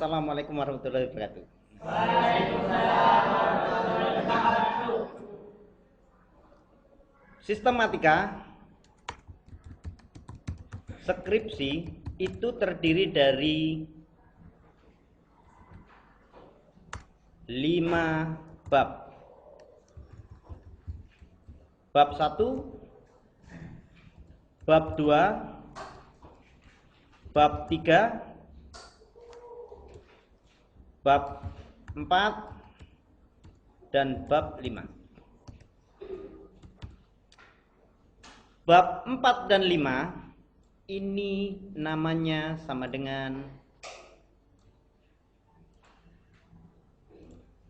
Assalamualaikum warahmatullahi wabarakatuh. Waalaikumsalam warahmatullahi wabarakatuh. Sistematika skripsi itu terdiri dari 5 bab. Bab 1, bab 2, bab 3, bab 4, dan bab 5. Bab 4 dan 5 ini namanya sama dengan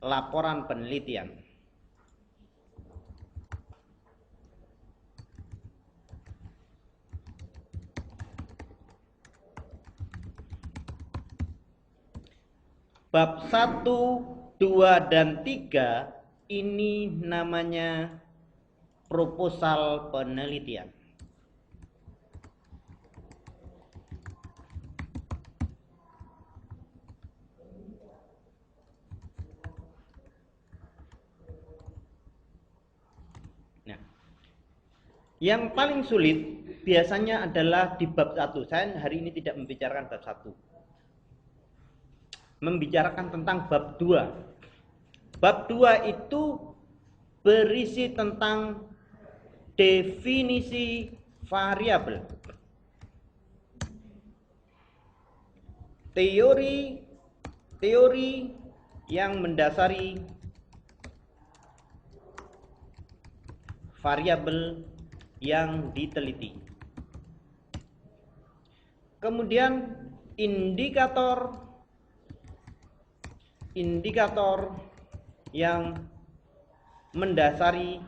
laporan penelitian. Bab 1, 2, dan 3 ini namanya proposal penelitian. Nah, yang paling sulit biasanya adalah di bab 1. Saya hari ini tidak membicarakan bab 1. Membicarakan tentang bab 2. Bab 2 itu berisi tentang definisi variabel, teori yang mendasari variabel yang diteliti. Kemudian indikator yang mendasari,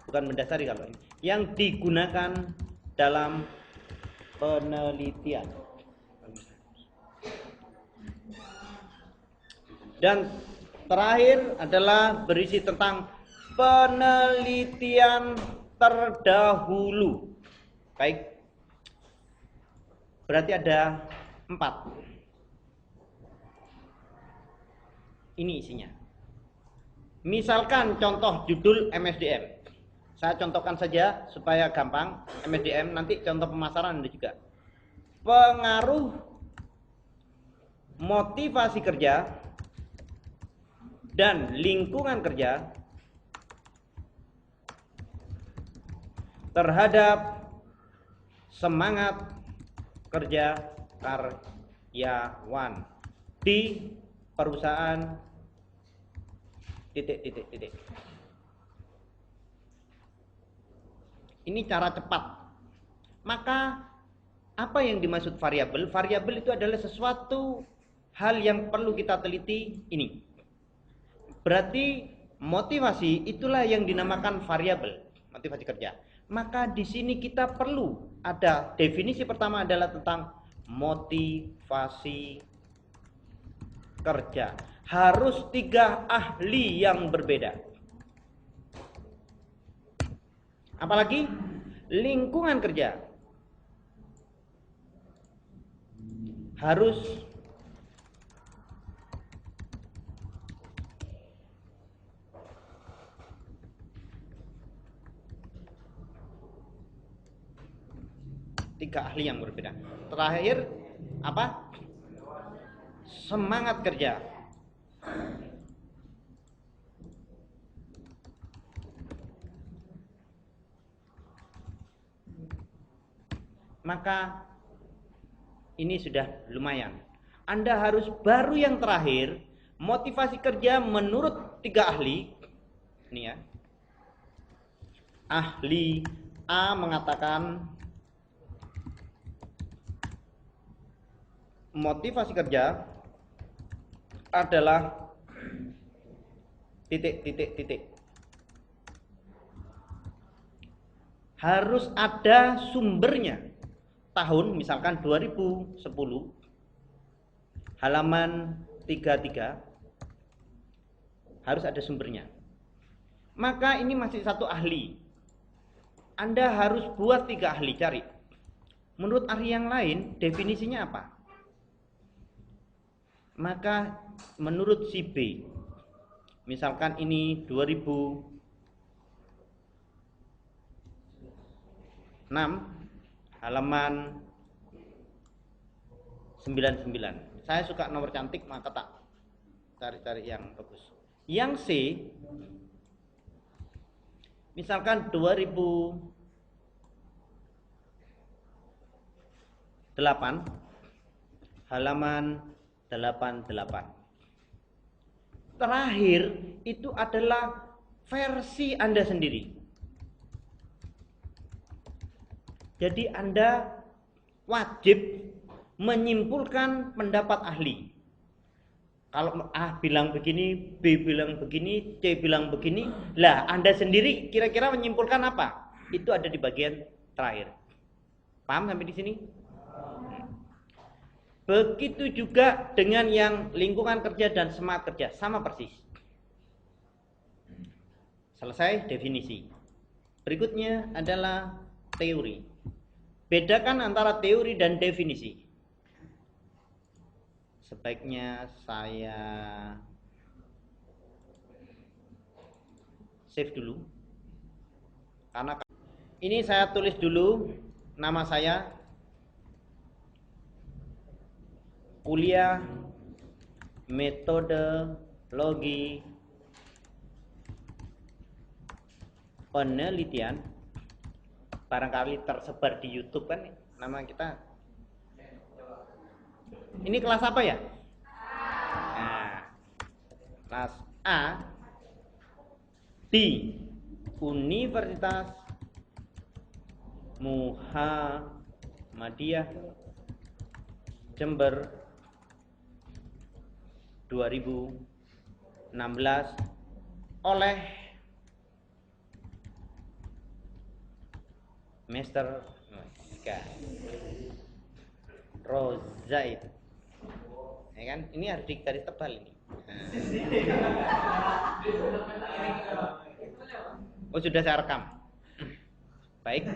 bukan mendasari kalau ini, yang digunakan dalam penelitian. Dan terakhir adalah berisi tentang penelitian terdahulu. Baik, berarti ada 4. Ini isinya. Misalkan contoh judul MSDM. Saya contohkan saja supaya gampang. MSDM, nanti contoh pemasaran ada juga. Pengaruh motivasi kerja dan lingkungan kerja terhadap semangat kerja karyawan di perusahaan titik. Ini cara cepat. Maka apa yang dimaksud variabel? Variabel itu adalah sesuatu hal yang perlu kita teliti ini. Berarti motivasi itulah yang dinamakan variabel, motivasi kerja. Maka di sini kita perlu ada definisi pertama adalah tentang motivasi kerja. Harus 3 ahli yang berbeda. Apalagi lingkungan kerja. Harus tiga ahli yang berbeda. Terakhir apa? Semangat kerja. Maka ini sudah lumayan. Anda harus baru yang terakhir, motivasi kerja menurut 3 ahli. Ini ya. Ahli A mengatakan motivasi kerja adalah titik. Harus ada sumbernya. Tahun misalkan 2010, halaman 33, harus ada sumbernya. Maka ini masih 1 ahli. Anda harus buat 3 ahli, cari. Menurut ahli yang lain, definisinya apa? maka menurut si B, misalkan ini 2006 halaman 99. Saya suka nomor cantik, maka tak cari-cari yang bagus. Yang C, misalkan 2008 halaman 88. Terakhir itu adalah versi Anda sendiri. Jadi Anda wajib menyimpulkan pendapat ahli. Kalau A bilang begini, B bilang begini, C bilang begini, lah Anda sendiri kira-kira menyimpulkan apa? Itu ada di bagian terakhir. Paham sampai di sini? Begitu juga dengan yang lingkungan kerja dan semangat kerja, sama persis. Selesai definisi. Berikutnya adalah teori. Bedakan antara teori dan definisi. Sebaiknya saya save dulu. Karena ini saya tulis dulu nama saya, kuliah metodologi penelitian. Barangkali tersebar di YouTube kan nama kita. Ini kelas apa ya? Nah, kelas A di Universitas Muhammadiyah Jember 2016 oleh Mr. Rozaid. Ya kan? Ini harus digaris tebal ini. Oh, sudah saya rekam. Baik.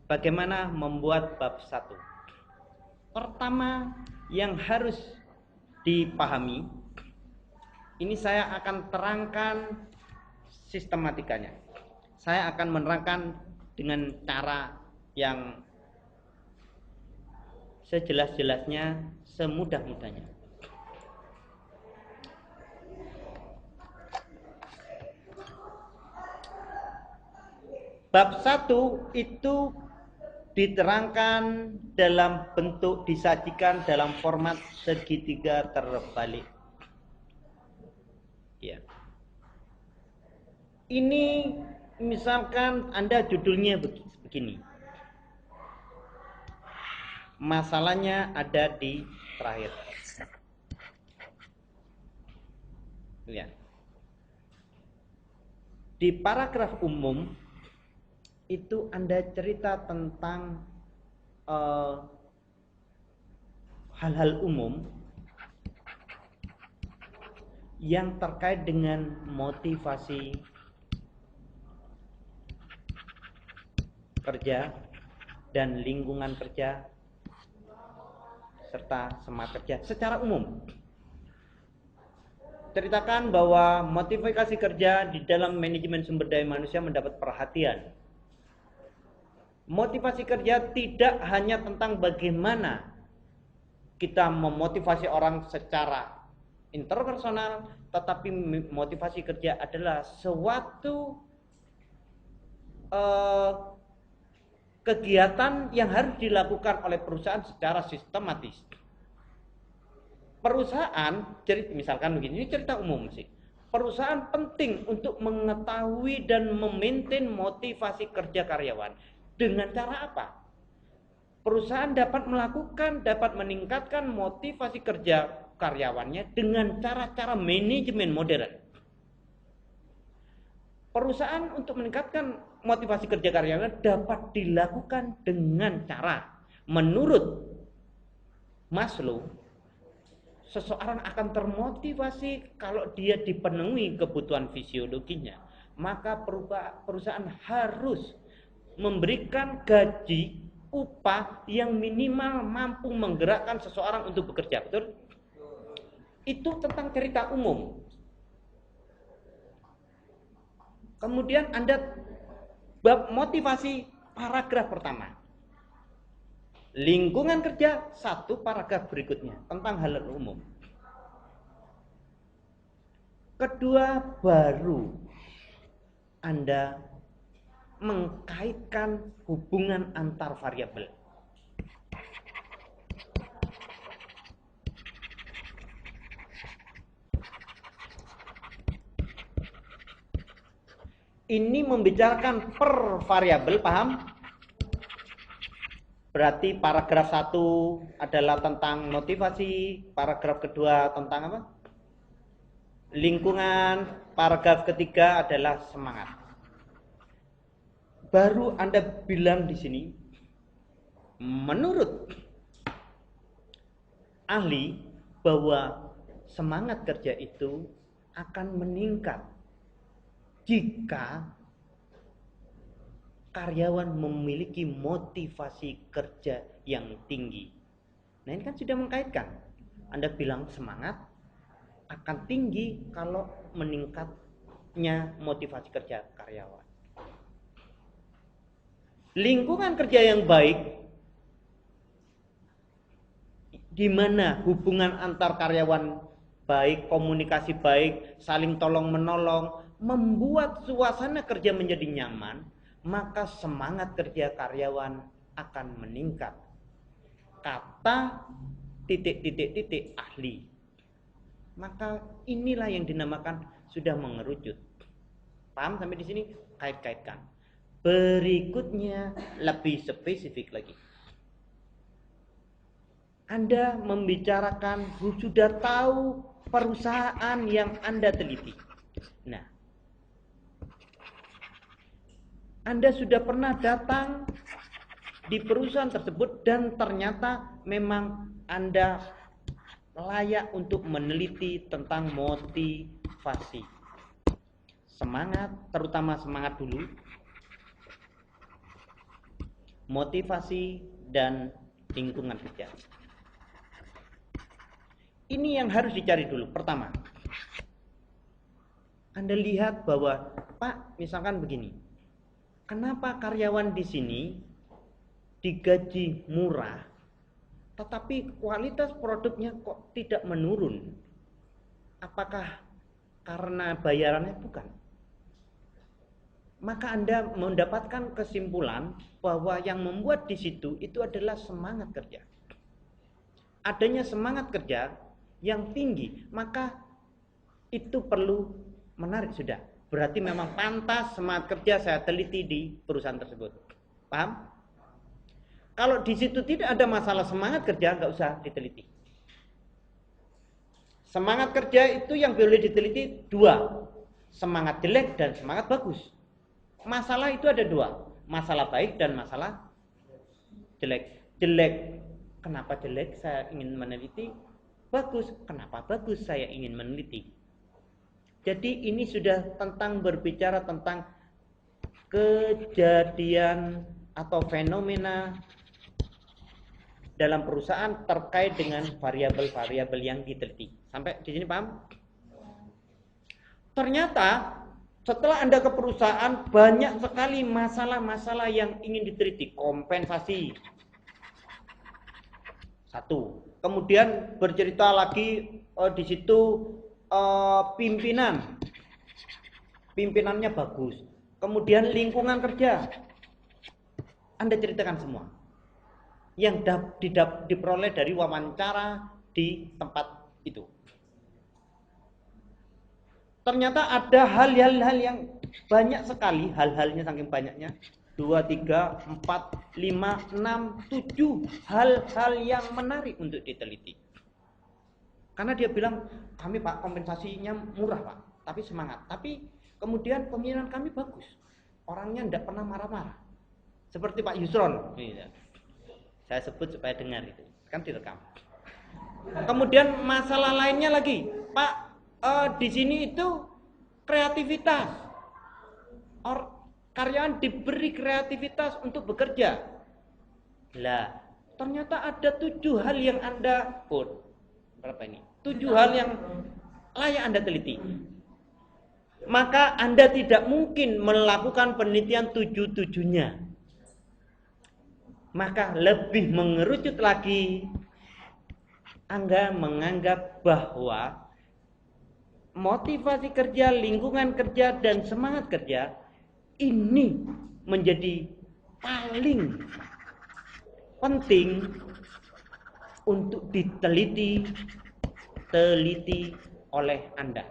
Bagaimana membuat bab 1? Pertama yang harus dipahami, ini saya akan terangkan sistematikanya. Saya akan menerangkan dengan cara yang sejelas-jelasnya, semudah-mudahnya. Bab 1 itu diterangkan dalam bentuk, disajikan dalam format segitiga terbalik. Ya. Ini misalkan Anda judulnya begini. Masalahnya ada di terakhir. Ya. Di paragraf umum itu Anda cerita tentang hal-hal umum yang terkait dengan motivasi kerja dan lingkungan kerja serta semangat kerja secara umum. Ceritakan bahwa motivasi kerja di dalam manajemen sumber daya manusia mendapat perhatian. Motivasi kerja tidak hanya tentang bagaimana kita memotivasi orang secara interpersonal, tetapi motivasi kerja adalah suatu kegiatan yang harus dilakukan oleh perusahaan secara sistematis. Perusahaan, misalkan begini, ini cerita umum sih. Perusahaan penting untuk mengetahui dan memaintain motivasi kerja karyawan. Dengan cara apa? Perusahaan dapat meningkatkan motivasi kerja karyawannya dengan cara-cara manajemen modern. Perusahaan untuk meningkatkan motivasi kerja karyawan dapat dilakukan dengan cara, menurut Maslow, seseorang akan termotivasi kalau dia dipenuhi kebutuhan fisiologinya. Maka perusahaan harus memberikan gaji, upah yang minimal mampu menggerakkan seseorang untuk bekerja. Betul? Itu tentang cerita umum. Kemudian Anda bab motivasi paragraf pertama. Lingkungan kerja satu paragraf berikutnya tentang hal umum. Kedua, baru Anda mengkaitkan hubungan antar variabel. Ini membicarakan per variabel, paham? Berarti paragraf 1 adalah tentang motivasi, paragraf kedua tentang apa? Lingkungan, paragraf ketiga adalah semangat. Baru Anda bilang di sini, menurut ahli bahwa semangat kerja itu akan meningkat jika karyawan memiliki motivasi kerja yang tinggi. Nah, ini kan sudah mengkaitkan. Anda bilang semangat akan tinggi kalau meningkatnya motivasi kerja karyawan. Lingkungan kerja yang baik, di mana hubungan antar karyawan baik, komunikasi baik, saling tolong menolong, membuat suasana kerja menjadi nyaman, maka semangat kerja karyawan akan meningkat. Kata titik ahli. Maka inilah yang dinamakan sudah mengerucut. Paham sampai di sini? Kait-kaitkan. Berikutnya lebih spesifik lagi. Anda membicarakan, sudah tahu perusahaan yang Anda teliti. Nah, Anda sudah pernah datang di perusahaan tersebut dan ternyata memang Anda layak untuk meneliti tentang motivasi. Semangat, terutama semangat dulu. Motivasi dan lingkungan kerja. Ini yang harus dicari dulu. Pertama, Anda lihat bahwa, Pak, misalkan begini. Kenapa karyawan di sini digaji murah, tetapi kualitas produknya kok tidak menurun? Apakah karena bayarannya? Bukan. Maka Anda mendapatkan kesimpulan bahwa yang membuat di situ itu adalah semangat kerja. Adanya semangat kerja yang tinggi, maka itu perlu menarik sudah. Berarti memang pantas semangat kerja saya teliti di perusahaan tersebut. Paham? Kalau di situ tidak ada masalah semangat kerja, nggak usah diteliti. Semangat kerja itu yang boleh diteliti dua. Semangat jelek dan semangat bagus. Masalah itu ada dua. Masalah baik dan masalah jelek. Jelek, kenapa jelek saya ingin meneliti? Bagus, kenapa bagus saya ingin meneliti? Jadi ini sudah tentang berbicara tentang kejadian atau fenomena dalam perusahaan terkait dengan variabel-variabel yang diteliti. Sampai di sini paham? Ternyata setelah Anda ke perusahaan banyak sekali masalah-masalah yang ingin diteliti. Kompensasi. Satu. Kemudian bercerita lagi di situ pimpinannya bagus. Kemudian lingkungan kerja, Anda ceritakan semua yang diperoleh dari wawancara di tempat itu. Ternyata ada hal-hal yang banyak sekali, hal-halnya saking banyaknya, 2, 3, 4, 5, 6, 7 hal-hal yang menarik untuk diteliti. Karena dia bilang, kami Pak kompensasinya murah Pak, tapi semangat. Tapi kemudian pemimpinan kami bagus. Orangnya tidak pernah marah-marah. Seperti Pak Yusron. Saya sebut supaya dengar itu. Kan direkam. Kemudian masalah lainnya lagi. Pak, di sini itu kreativitas. Karyawan diberi kreativitas untuk bekerja. Lah, ternyata ada 7 hal yang Anda berapa ini? 7 hal yang layak Anda teliti. Maka Anda tidak mungkin melakukan penelitian 7-7-nya. Maka lebih mengerucut lagi, Anda menganggap bahwa motivasi kerja, lingkungan kerja, dan semangat kerja ini menjadi paling penting untuk diteliti oleh Anda.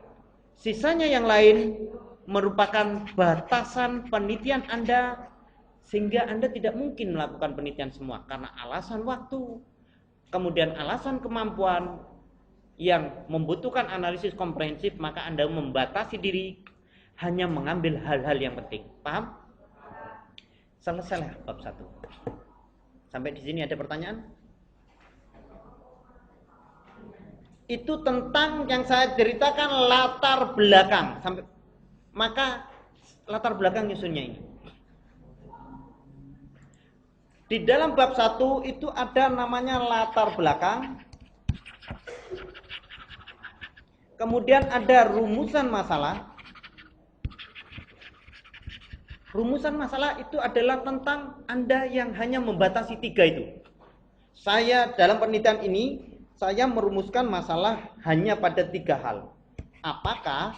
Sisanya yang lain merupakan batasan penelitian Anda, sehingga Anda tidak mungkin melakukan penelitian semua karena alasan waktu, kemudian alasan kemampuan yang membutuhkan analisis komprehensif. Maka Anda membatasi diri hanya mengambil hal-hal yang penting. Paham? Selesailah bab 1. Sampai di sini ada pertanyaan? Itu tentang yang saya ceritakan latar belakang. Maka latar belakang nyusunnya ini. Di dalam bab 1 itu ada namanya latar belakang. Kemudian ada rumusan masalah. Rumusan masalah itu adalah tentang Anda yang hanya membatasi 3 itu. Saya dalam penelitian ini, saya merumuskan masalah hanya pada 3 hal. Apakah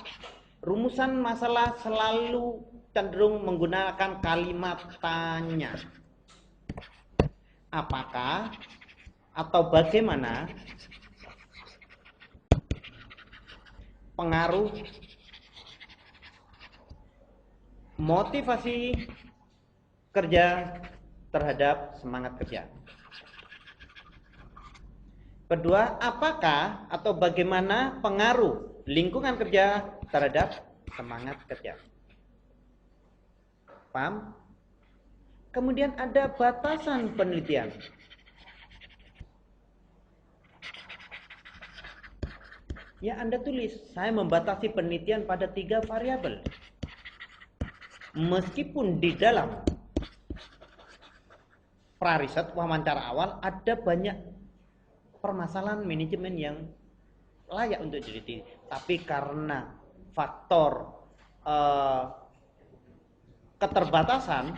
rumusan masalah selalu cenderung menggunakan kalimat tanya? Apakah atau bagaimana pengaruh motivasi kerja terhadap semangat kerja? Kedua, apakah atau bagaimana pengaruh lingkungan kerja terhadap semangat kerja? Paham? Kemudian ada batasan penelitian. Ya, Anda tulis, saya membatasi penelitian pada 3 variabel. Meskipun di dalam pra-riset, wawancara awal, ada banyak permasalahan manajemen yang layak untuk diteliti, tapi karena faktor keterbatasan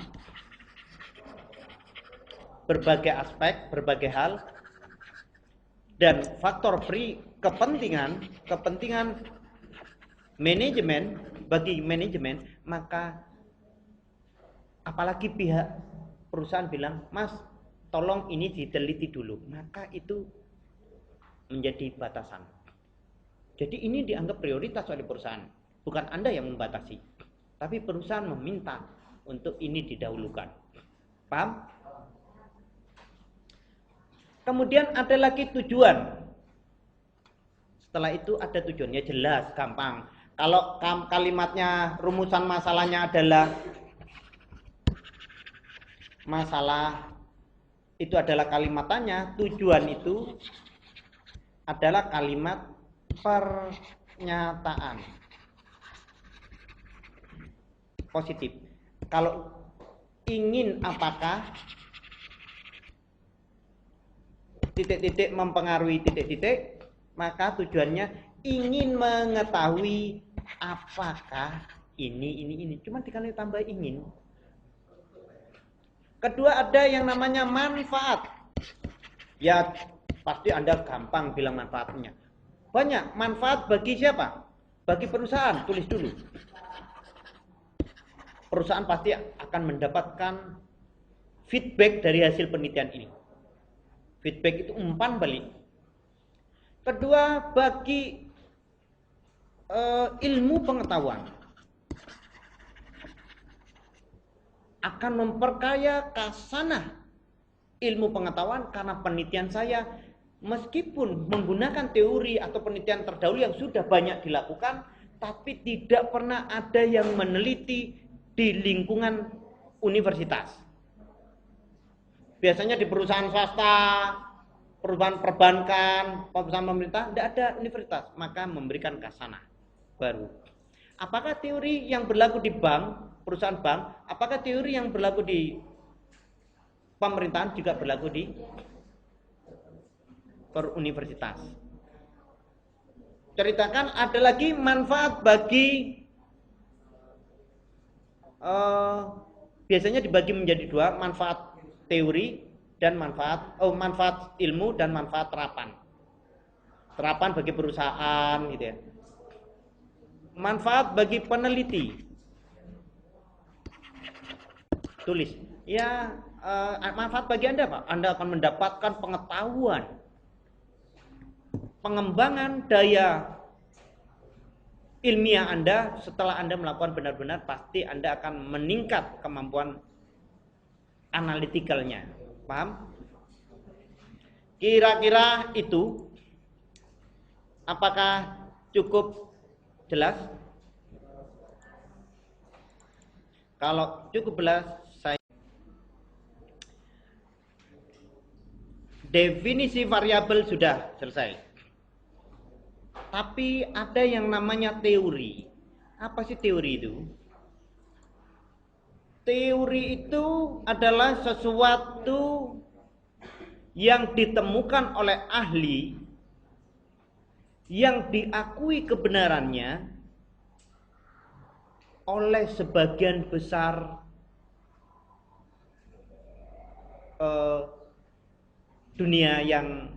berbagai aspek, berbagai hal, dan faktor kepentingan manajemen bagi manajemen, maka apalagi pihak perusahaan bilang, Mas, tolong ini diteliti dulu, maka itu menjadi batasan. Jadi ini dianggap prioritas oleh perusahaan, bukan Anda yang membatasi, tapi perusahaan meminta untuk ini didahulukan. Paham? Kemudian ada lagi tujuan. Setelah itu ada tujuannya, jelas, gampang. Kalau kalimatnya, rumusan masalahnya adalah masalah, itu adalah kalimat tanya, tujuan itu adalah kalimat pernyataan positif. Kalau ingin apakah titik-titik mempengaruhi titik-titik, maka tujuannya ingin mengetahui apakah ini. Cuma dikali tambah ingin. Kedua, ada yang namanya manfaat. Ya, pasti Anda gampang bilang manfaatnya. Banyak manfaat bagi siapa? Bagi perusahaan, tulis dulu. Perusahaan pasti akan mendapatkan feedback dari hasil penelitian ini. Feedback itu umpan balik. Kedua, bagi ilmu pengetahuan. Akan memperkaya kasanah ilmu pengetahuan karena penelitian saya, meskipun menggunakan teori atau penelitian terdahulu yang sudah banyak dilakukan, tapi tidak pernah ada yang meneliti di lingkungan universitas. Biasanya di perusahaan swasta, perusahaan perbankan, perusahaan pemerintah, tidak ada universitas, maka memberikan kasanah baru. Apakah teori yang berlaku di bank, perusahaan bank, apakah teori yang berlaku di pemerintahan juga berlaku di universitas? ceritakan ada lagi manfaat bagi biasanya dibagi menjadi dua, manfaat teori dan manfaat ilmu dan manfaat terapan. Terapan bagi perusahaan gitu ya. Manfaat bagi peneliti. Tulis. Ya, manfaat bagi Anda, Pak. Anda akan mendapatkan pengetahuan, pengembangan daya ilmiah Anda. Setelah Anda melakukan benar-benar, pasti Anda akan meningkat kemampuan analitikalnya. Paham? Kira-kira itu apakah cukup jelas? Kalau cukup jelas, saya definisi variabel sudah selesai. Tapi ada yang namanya teori. Apa sih teori itu? Teori itu adalah sesuatu yang ditemukan oleh ahli, yang diakui kebenarannya oleh sebagian besar dunia. Yang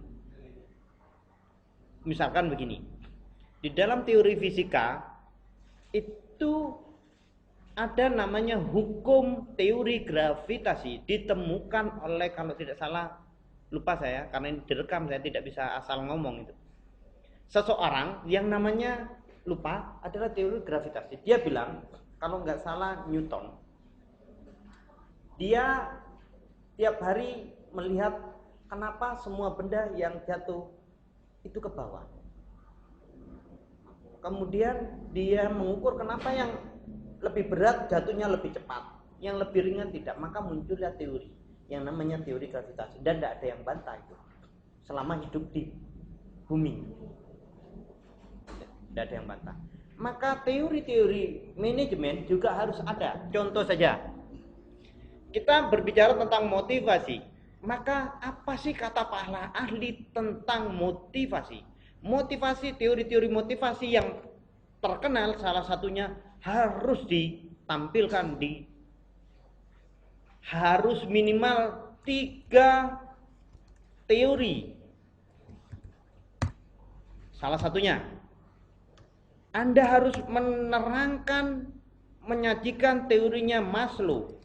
misalkan begini, di dalam teori fisika itu ada namanya hukum teori gravitasi, ditemukan oleh, kalau tidak salah, lupa saya karena ini direkam, saya tidak bisa asal ngomong itu, seseorang yang namanya lupa, adalah teori gravitasi. Dia bilang, kalau nggak salah Newton, dia tiap hari melihat kenapa semua benda yang jatuh itu ke bawah. Kemudian dia mengukur kenapa yang lebih berat jatuhnya lebih cepat, yang lebih ringan tidak. Maka muncullah teori yang namanya teori gravitasi, dan tidak ada yang bantah itu selama hidup di bumi. Tidak ada yang bantah. Maka teori-teori manajemen juga harus ada. Contoh saja, kita berbicara tentang motivasi. Maka apa sih kata para ahli tentang motivasi? Motivasi, teori-teori motivasi yang terkenal salah satunya harus ditampilkan harus minimal 3 teori. Salah satunya, Anda harus menerangkan, menyajikan teorinya Maslow.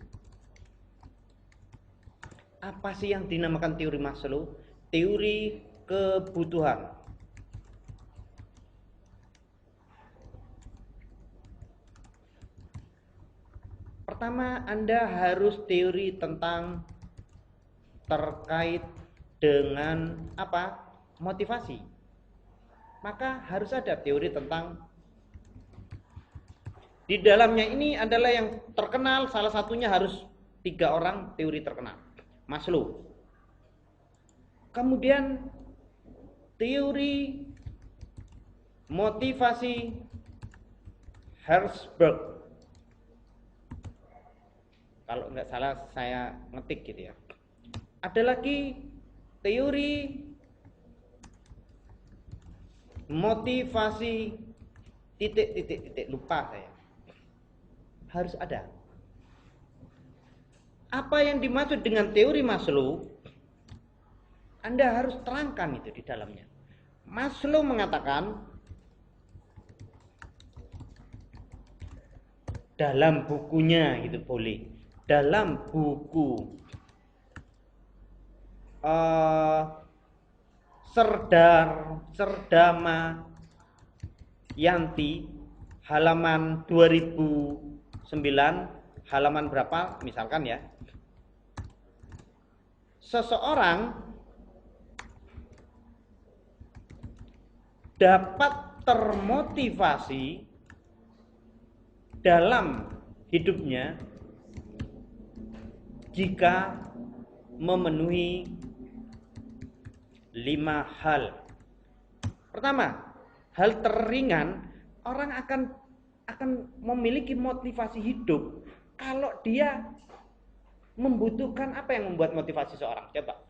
Apa sih yang dinamakan teori Maslow? Teori kebutuhan. Pertama, Anda harus teori tentang terkait dengan apa? Motivasi. Maka harus ada teori tentang, di dalamnya ini adalah yang terkenal, salah satunya harus 3 orang teori terkenal. Maslow. Kemudian teori motivasi Herzberg. Kalau nggak salah saya ngetik gitu ya. Ada lagi teori motivasi titik lupa saya. Harus ada. Apa yang dimaksud dengan teori Maslow? Anda harus terangkan itu di dalamnya. Maslow mengatakan dalam bukunya gitu, boleh. Dalam buku Serdama Yanti halaman 2009, halaman berapa misalkan ya, seseorang dapat termotivasi dalam hidupnya jika memenuhi 5 hal. Pertama, hal teringan, orang akan memiliki motivasi hidup kalau dia membutuhkan. Apa yang membuat motivasi seorang? Coba.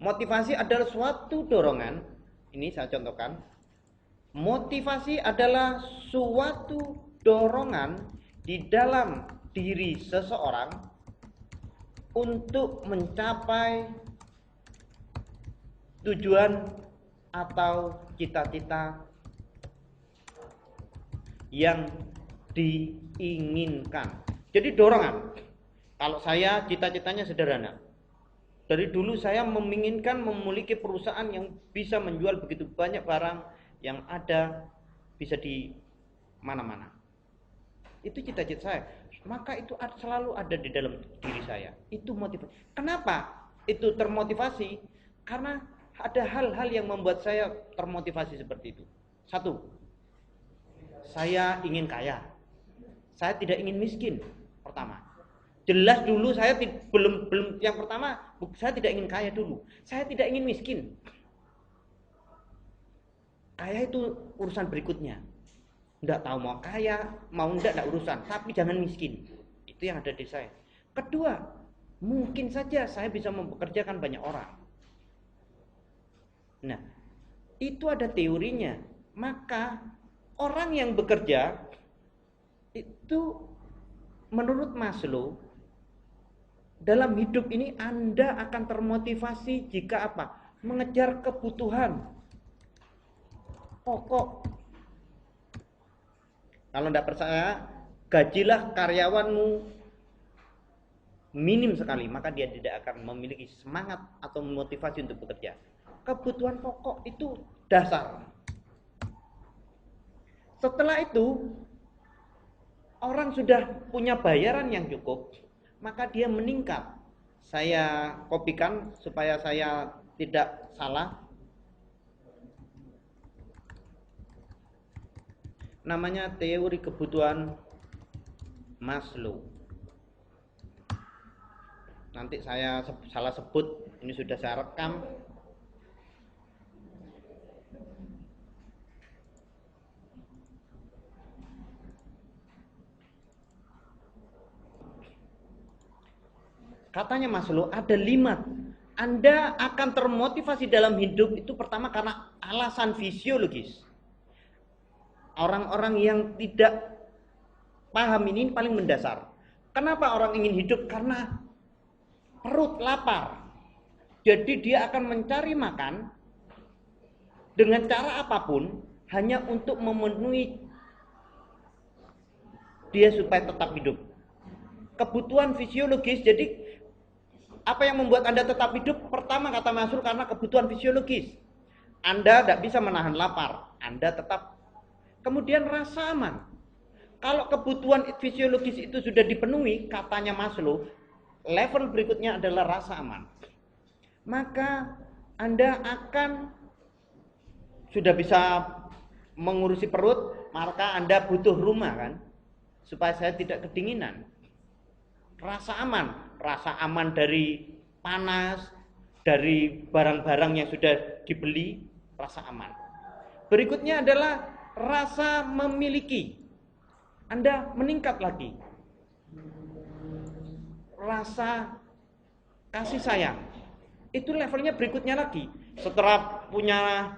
Motivasi adalah suatu dorongan. Ini saya contohkan. Motivasi adalah suatu dorongan di dalam diri seseorang untuk mencapai tujuan atau cita-cita yang diinginkan. Jadi dorongan. Kalau saya cita-citanya sederhana. Dari dulu saya menginginkan memiliki perusahaan yang bisa menjual begitu banyak barang yang ada bisa di mana-mana. Itu cita-cita saya. Maka itu selalu ada di dalam diri saya. Itu motivasi. Kenapa itu termotivasi? Karena ada hal-hal yang membuat saya termotivasi seperti itu. Satu, saya ingin kaya. Saya tidak ingin miskin. Pertama, jelas dulu saya belum yang pertama, saya tidak ingin kaya dulu. Saya tidak ingin miskin. Kaya itu urusan berikutnya. Enggak tahu mau kaya, mau enggak urusan, tapi jangan miskin. Itu yang ada di saya. Kedua, mungkin saja saya bisa mempekerjakan banyak orang. Nah, itu ada teorinya. Maka orang yang bekerja itu menurut Maslow dalam hidup ini Anda akan termotivasi jika apa? Mengejar kebutuhan pokok. Kalau tidak percaya, gajilah karyawanmu minim sekali, maka dia tidak akan memiliki semangat atau motivasi untuk bekerja. Kebutuhan pokok itu dasar. Setelah itu, orang sudah punya bayaran yang cukup, maka dia meningkat. Saya kopikan supaya saya tidak salah. Namanya teori kebutuhan Maslow. Nanti saya salah sebut, ini sudah saya rekam. Katanya Maslow ada 5. Anda akan termotivasi dalam hidup itu pertama karena alasan fisiologis. Orang-orang yang tidak paham ini paling mendasar. Kenapa orang ingin hidup? Karena perut lapar. Jadi dia akan mencari makan dengan cara apapun hanya untuk memenuhi dia supaya tetap hidup. Kebutuhan fisiologis. Jadi apa yang membuat Anda tetap hidup? Pertama kata Maslow karena kebutuhan fisiologis. Anda tidak bisa menahan lapar. Anda tetap. Kemudian rasa aman. Kalau kebutuhan fisiologis itu sudah dipenuhi, katanya Maslow, level berikutnya adalah rasa aman. Maka Anda akan sudah bisa mengurusi perut, maka Anda butuh rumah kan, supaya saya tidak kedinginan. Rasa aman dari panas, dari barang-barang yang sudah dibeli, rasa aman. Berikutnya adalah rasa memiliki. Anda meningkat lagi. Rasa kasih sayang. Itu levelnya berikutnya lagi. Setelah punya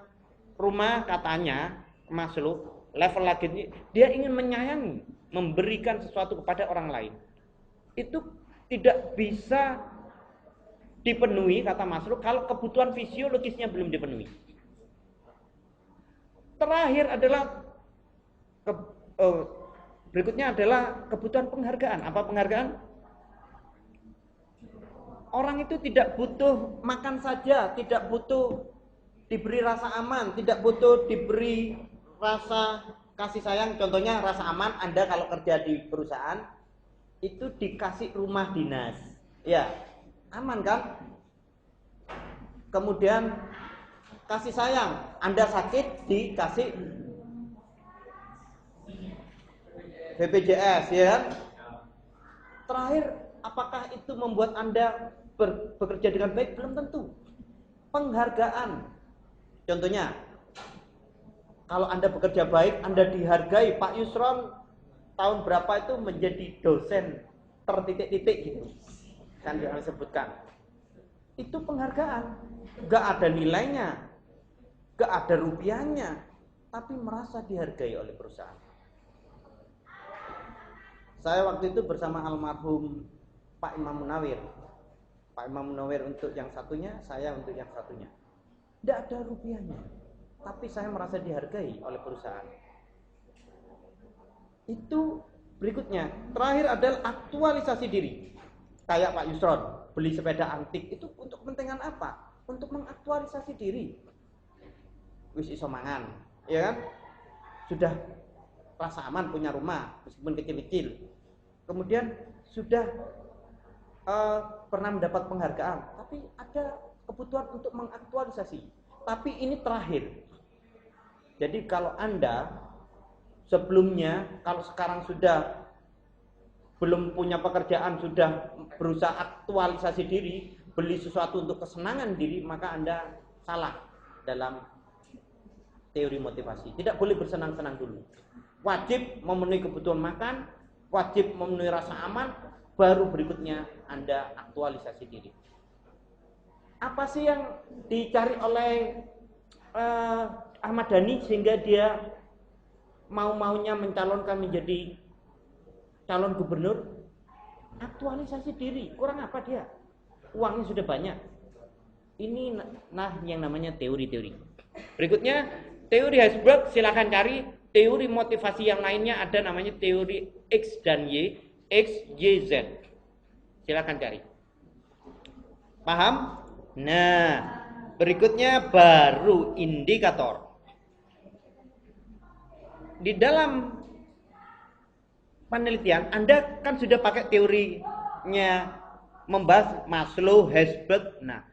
rumah katanya Maslow, level lagi dia ingin menyayangi, memberikan sesuatu kepada orang lain. Itu tidak bisa dipenuhi kata Maslow kalau kebutuhan fisiologisnya belum dipenuhi. Terakhir adalah berikutnya adalah kebutuhan penghargaan. Apa penghargaan? Orang itu tidak butuh makan saja, tidak butuh diberi rasa aman, tidak butuh diberi rasa kasih sayang. Contohnya rasa aman, Anda kalau kerja di perusahaan itu dikasih rumah dinas. Ya, aman kan? Kemudian kasih sayang, Anda sakit dikasih BPJS, ya kan? Terakhir, apakah itu membuat Anda bekerja dengan baik? Belum tentu. Penghargaan. Contohnya, kalau Anda bekerja baik, Anda dihargai. Pak Yusron tahun berapa itu menjadi dosen tertitik-titik gitu. Kan jangan sebutkan. Itu penghargaan. Gak ada nilainya. Gak ada rupiahnya. tapi merasa dihargai oleh perusahaan. Saya waktu itu bersama almarhum Pak Imam Munawir. Pak Imam Munawir untuk yang satunya, saya untuk yang satunya. Tidak ada rupiahnya, tapi saya merasa dihargai oleh perusahaan. Itu berikutnya. Terakhir adalah aktualisasi diri. Kayak Pak Yusron, beli sepeda antik itu untuk kepentingan apa? Untuk mengaktualisasi diri. Wis iso mangan, ya kan? Sudah rasa aman punya rumah, meskipun kecil-kecil. Kemudian sudah pernah mendapat penghargaan, tapi ada kebutuhan untuk mengaktualisasi. Tapi ini terakhir. Jadi kalau Anda sebelumnya, kalau sekarang sudah belum punya pekerjaan, sudah berusaha aktualisasi diri, beli sesuatu untuk kesenangan diri, maka Anda salah dalam teori motivasi. Tidak boleh bersenang-senang dulu. Wajib memenuhi kebutuhan makan, wajib memenuhi rasa aman, baru berikutnya Anda aktualisasi diri. Apa sih yang dicari oleh Ahmad Dhani sehingga dia mau-maunya mencalonkan menjadi calon gubernur? Aktualisasi diri. Kurang apa dia? Uangnya sudah banyak. Ini yang namanya teori-teori. Berikutnya teori Herzberg, silakan cari. Teori motivasi yang lainnya ada namanya teori X dan Y, X, Y, Z. Silakan cari. Paham? Nah, berikutnya baru indikator. Di dalam penelitian Anda kan sudah pakai teorinya membahas Maslow, Herzberg. Nah,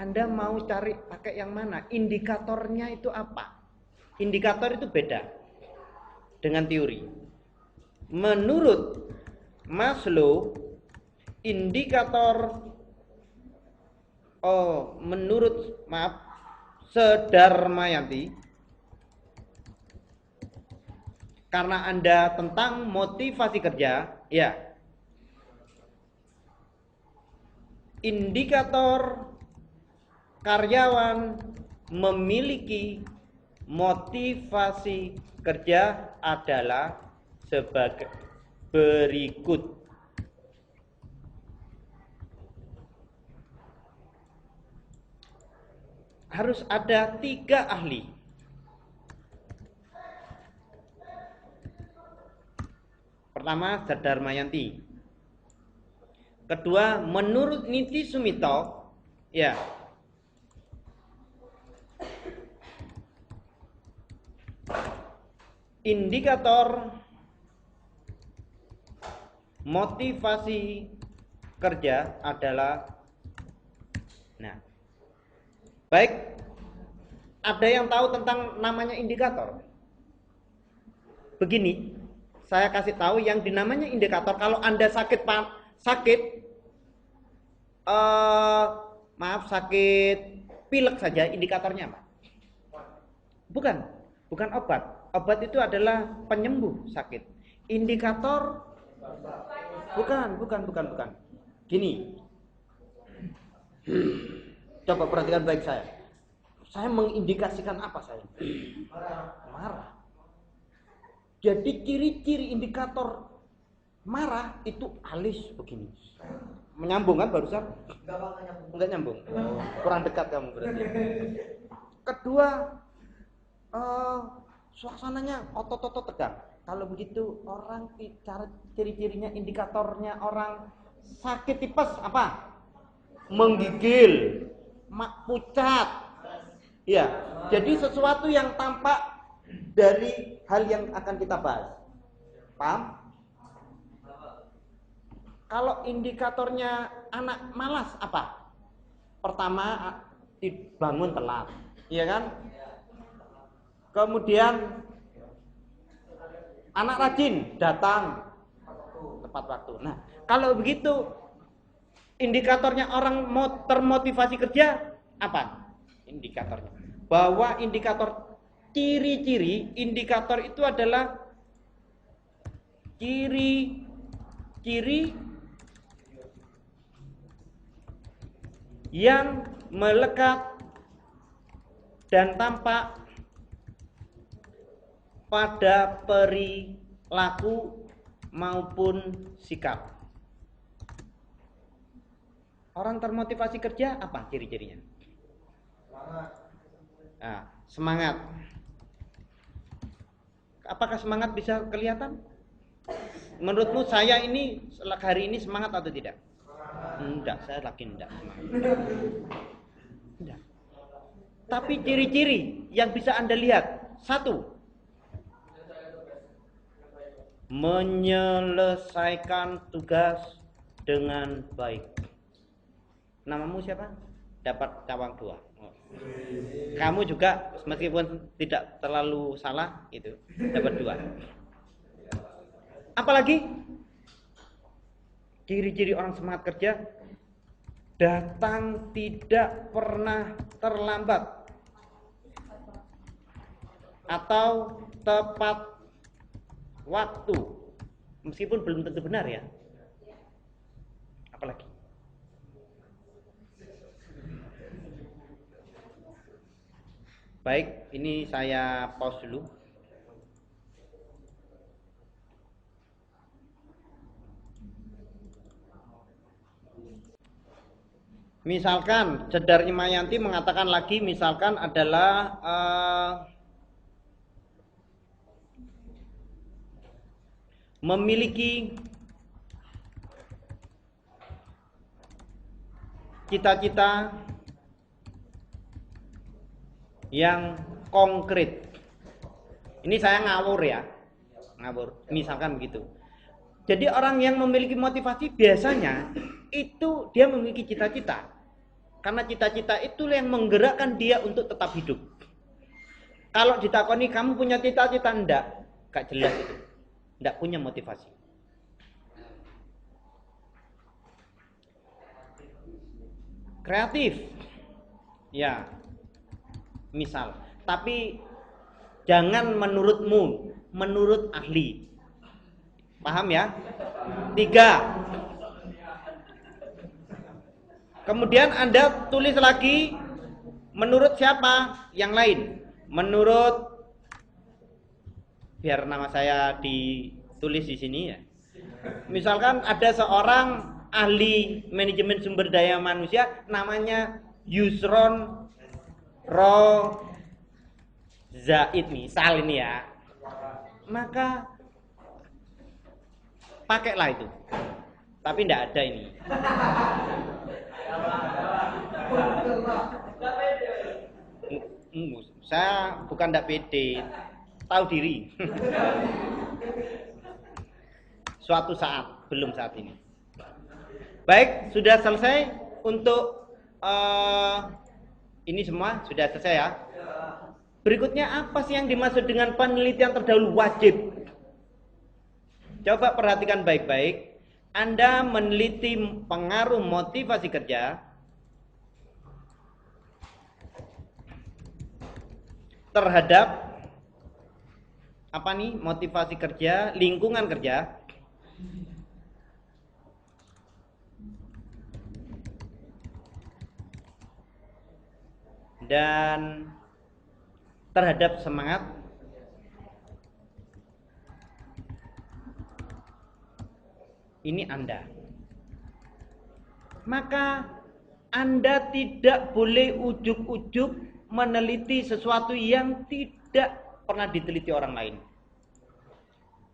Anda mau cari pakai yang mana? Indikatornya itu apa? Indikator itu beda dengan teori. Menurut Maslow, indikator menurut Sedarmayanti, karena Anda tentang motivasi kerja, ya. Indikator karyawan memiliki motivasi kerja adalah sebagai berikut. Harus ada 3 ahli. Pertama, Sedarmayanti. Kedua, menurut Niti Sumito, ya. Indikator motivasi kerja adalah, nah, baik, ada yang tahu tentang namanya indikator? Begini, saya kasih tahu yang dinamanya indikator. Kalau Anda sakit pilek saja, indikatornya apa? Bukan obat. Obat itu adalah penyembuh sakit. Indikator bukan. Gini. Coba perhatikan baik saya. Saya mengindikasikan apa saya? Marah. Jadi ciri-ciri indikator marah itu alis begini. Menyambung kan barusan? Enggak nyambung. Kurang dekat kamu berarti. Kedua, suasananya otot-otot tegang. Kalau begitu orang cara ciri-cirinya, indikatornya orang sakit tipes apa? Menggigil, pucat. Ya, jadi sesuatu yang tampak dari hal yang akan kita bahas. Paham? Kalau indikatornya anak malas apa? Pertama, dibangun telat, iya kan? Kemudian anak rajin, datang tepat waktu. Nah, kalau begitu indikatornya orang termotivasi kerja apa? Indikatornya bahwa indikator ciri-ciri indikator itu adalah ciri-ciri yang melekat dan tampak pada perilaku maupun sikap. Orang termotivasi kerja apa ciri-cirinya? Semangat. Apakah semangat bisa kelihatan? Menurutmu saya ini hari ini semangat atau tidak? Enggak, saya lagi enggak semangat. Enggak. Tapi ciri-ciri yang bisa Anda lihat, satu, menyelesaikan tugas dengan baik. Namamu siapa? Dapat cawang 2. Kamu juga meskipun tidak terlalu salah itu dapat 2. Apalagi ciri-ciri orang semangat kerja, datang tidak pernah terlambat atau tepat waktu, meskipun belum tentu benar ya. Apalagi baik, ini saya pause dulu. Misalkan Jedar Imayanti mengatakan lagi, misalkan adalah memiliki cita-cita yang konkret. Ini saya ngawur ya, ngawur. Misalkan begitu. Jadi orang yang memiliki motivasi biasanya itu dia memiliki cita-cita. Karena cita-cita itulah yang menggerakkan dia untuk tetap hidup. Kalau ditakoni kamu punya cita-cita, enggak, gak jelas itu. Enggak punya motivasi. Kreatif. Ya. Misal, tapi jangan menurutmu, menurut ahli. Paham ya? 3. Kemudian Anda tulis lagi menurut siapa? Yang lain. Menurut, biar nama saya ditulis di sini ya. Misalkan ada seorang ahli manajemen sumber daya manusia namanya Yusron Zaid misal ini ya. Maka pakailah itu. Tapi tidak ada ini. Saya bukan tidak pede, tahu diri. Suatu saat, belum saat ini. Baik, sudah selesai untuk ini semua sudah selesai ya. Berikutnya apa sih yang dimaksud dengan penelitian terdahulu wajib? Coba perhatikan baik-baik. Anda meneliti pengaruh motivasi kerja terhadap apa nih? Motivasi kerja, lingkungan kerja, dan terhadap semangat ini Anda. Maka Anda tidak boleh ujuk-ujuk meneliti sesuatu yang tidak pernah diteliti orang lain.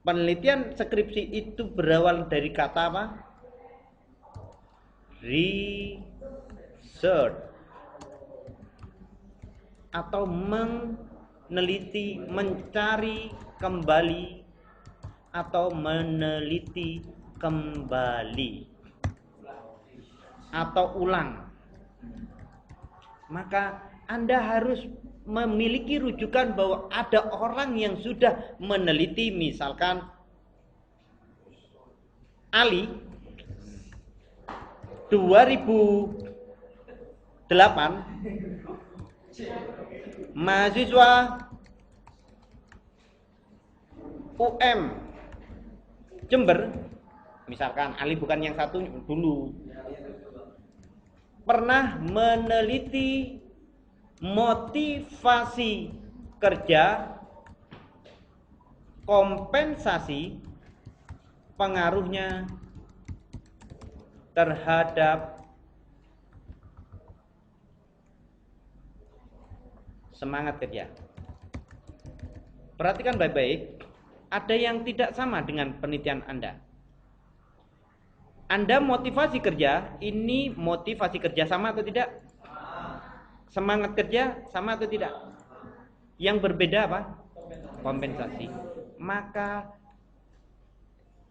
Penelitian skripsi itu berawal dari kata apa? Research. Atau meneliti, mencari kembali, atau meneliti kembali, atau ulang. Maka Anda harus memiliki rujukan bahwa ada orang yang sudah meneliti, misalkan Ali 2008 mahasiswa UM Jember, misalkan Ali bukan yang satu dulu, pernah meneliti motivasi kerja kompensasi pengaruhnya terhadap semangat kerja. Perhatikan baik-baik, ada yang tidak sama dengan penelitian Anda. Anda motivasi kerja, ini motivasi kerja sama atau tidak? Semangat kerja sama atau tidak? Yang berbeda apa? Kompensasi. Maka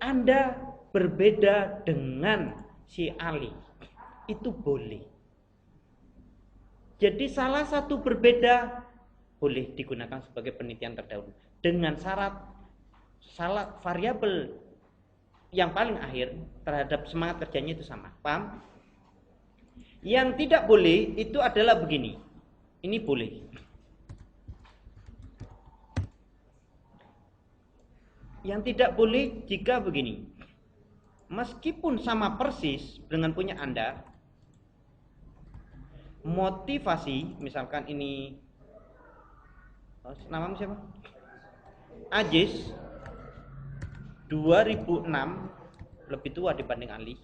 Anda berbeda dengan si Ali. Itu boleh. Jadi salah satu berbeda boleh digunakan sebagai penelitian terdahulu dengan syarat variabel yang paling akhir terhadap semangat kerjanya itu sama. Paham? Yang tidak boleh itu adalah begini. Ini boleh. Yang tidak boleh jika begini. Meskipun sama persis dengan punya Anda, motivasi, misalkan ini namamu siapa? Ajis 2006, lebih tua dibanding Ali.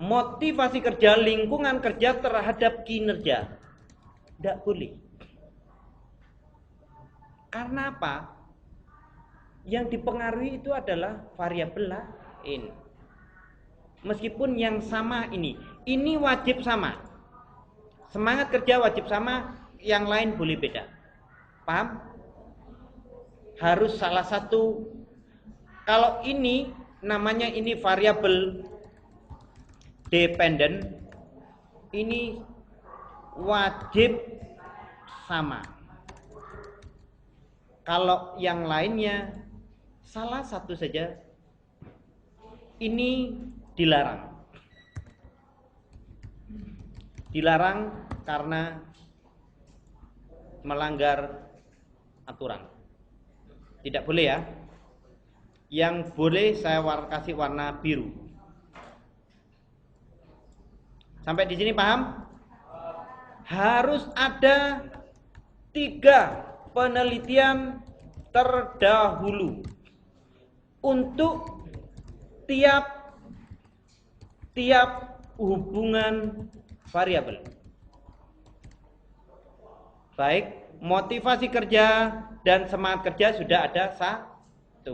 Motivasi kerja, lingkungan kerja terhadap kinerja tidak boleh. Karena apa? Yang dipengaruhi itu adalah variabel lain. Meskipun yang sama ini wajib sama. Semangat kerja wajib sama, yang lain boleh beda. Paham? Harus salah satu. Kalau ini namanya ini variabel dependent, ini wajib sama. Kalau yang lainnya salah satu saja, ini dilarang. Dilarang karena melanggar aturan. Tidak boleh ya. Yang boleh saya kasih warna biru. Sampai di sini paham? Harus ada 3 penelitian terdahulu untuk tiap hubungan variabel. Baik, motivasi kerja dan semangat kerja sudah ada 1.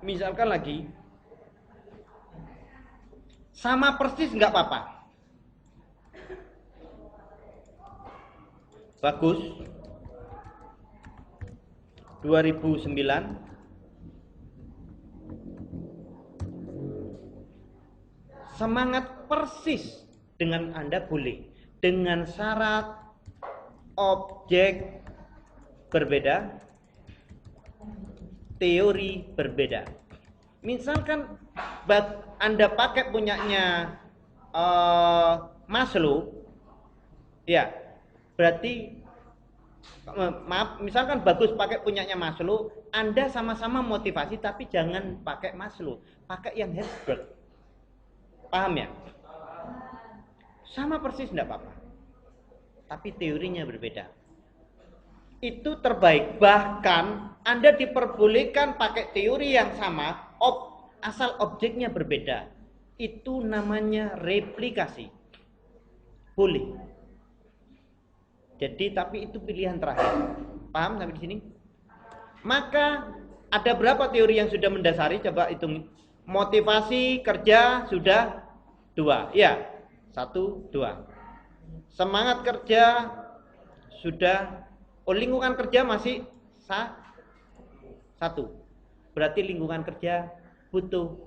Misalkan lagi, sama persis nggak apa-apa. Bagus. 2009. Semangat persis dengan Anda boleh. Dengan syarat objek berbeda, teori berbeda. Misalkan Anda pakai punyanya Maslow, ya berarti maaf, misalkan bagus pakai punyanya Maslow, Anda sama-sama motivasi tapi jangan pakai Maslow, pakai yang Herzberg. Paham ya? Sama persis enggak apa-apa. Tapi teorinya berbeda. Itu terbaik. Bahkan Anda diperbolehkan pakai teori yang sama, asal objeknya berbeda. Itu namanya replikasi. Boleh. Jadi tapi itu pilihan terakhir. Paham sampai di sini? Maka ada berapa teori yang sudah mendasari? Coba hitung. Motivasi kerja sudah 2. Ya, 1, 2. Semangat kerja sudah. Lingkungan kerja masih 1. Berarti lingkungan kerja butuh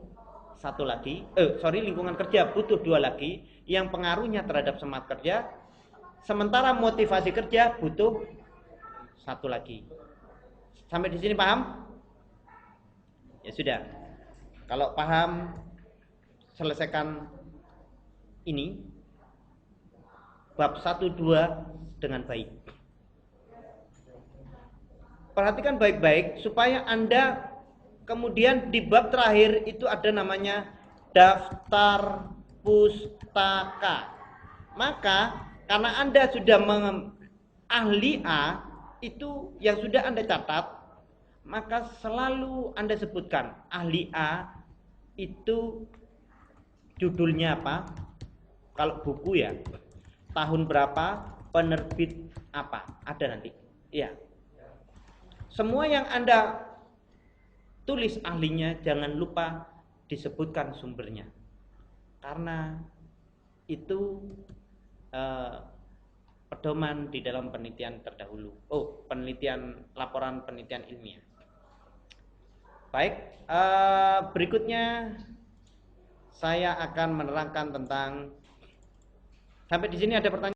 1 lagi. Lingkungan kerja butuh 2 lagi. Yang pengaruhnya terhadap semangat kerja. Sementara motivasi kerja butuh 1 lagi. Sampai di sini paham? Ya sudah. Kalau paham, selesaikan ini bab 1, 2 dengan baik. Perhatikan baik-baik supaya Anda kemudian di bab terakhir itu ada namanya daftar pustaka. Maka karena Anda sudah ahli A, itu yang sudah Anda catat, maka selalu Anda sebutkan ahli A itu judulnya apa, kalau buku ya tahun berapa, penerbit apa, ada nanti. Iya. Semua yang Anda tulis ahlinya jangan lupa disebutkan sumbernya. Karena itu pedoman di dalam penelitian terdahulu. Laporan penelitian ilmiah. Baik, berikutnya saya akan menerangkan tentang, sampai di sini ada pertanyaan?